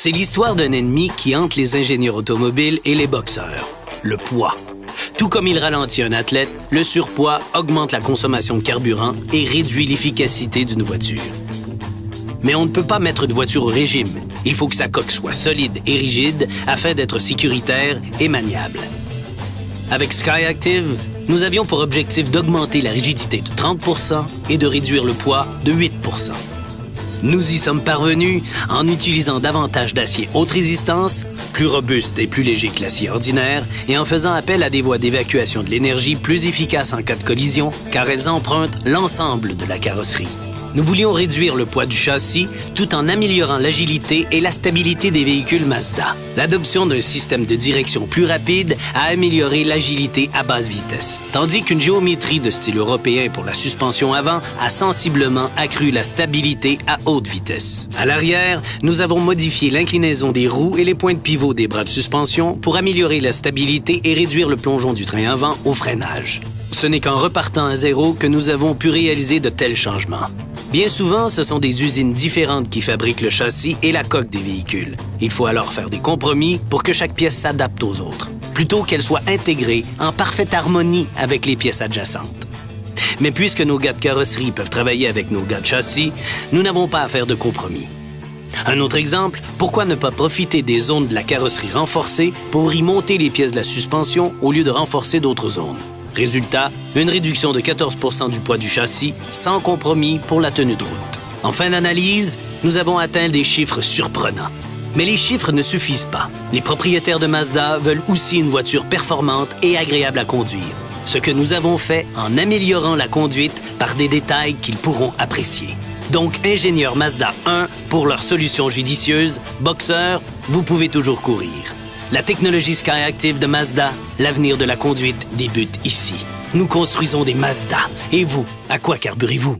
C'est l'histoire d'un ennemi qui hante les ingénieurs automobiles et les boxeurs, le poids. Tout comme il ralentit un athlète, le surpoids augmente la consommation de carburant et réduit l'efficacité d'une voiture. Mais on ne peut pas mettre une voiture au régime. Il faut que sa coque soit solide et rigide afin d'être sécuritaire et maniable. Avec SkyActiv, nous avions pour objectif d'augmenter la rigidité de 30 % et de réduire le poids de 8 %. Nous y sommes parvenus en utilisant davantage d'acier haute résistance, plus robuste et plus léger que l'acier ordinaire, et en faisant appel à des voies d'évacuation de l'énergie plus efficaces en cas de collision, car elles empruntent l'ensemble de la carrosserie. Nous voulions réduire le poids du châssis tout en améliorant l'agilité et la stabilité des véhicules Mazda. L'adoption d'un système de direction plus rapide a amélioré l'agilité à basse vitesse, tandis qu'une géométrie de style européen pour la suspension avant a sensiblement accru la stabilité à haute vitesse. À l'arrière, nous avons modifié l'inclinaison des roues et les points de pivot des bras de suspension pour améliorer la stabilité et réduire le plongeon du train avant au freinage. Ce n'est qu'en repartant à zéro que nous avons pu réaliser de tels changements. Bien souvent, ce sont des usines différentes qui fabriquent le châssis et la coque des véhicules. Il faut alors faire des compromis pour que chaque pièce s'adapte aux autres, plutôt qu'elle soit intégrée en parfaite harmonie avec les pièces adjacentes. Mais puisque nos gars de carrosserie peuvent travailler avec nos gars de châssis, nous n'avons pas à faire de compromis. Un autre exemple, pourquoi ne pas profiter des zones de la carrosserie renforcées pour y monter les pièces de la suspension au lieu de renforcer d'autres zones? Résultat, une réduction de 14 % du poids du châssis sans compromis pour la tenue de route. En fin d'analyse, nous avons atteint des chiffres surprenants. Mais les chiffres ne suffisent pas. Les propriétaires de Mazda veulent aussi une voiture performante et agréable à conduire. Ce que nous avons fait en améliorant la conduite par des détails qu'ils pourront apprécier. Donc, ingénieur Mazda 1 pour leur solution judicieuse, boxeur, vous pouvez toujours courir. La technologie SkyActiv de Mazda, l'avenir de la conduite débute ici. Nous construisons des Mazda. Et vous, à quoi carburez-vous?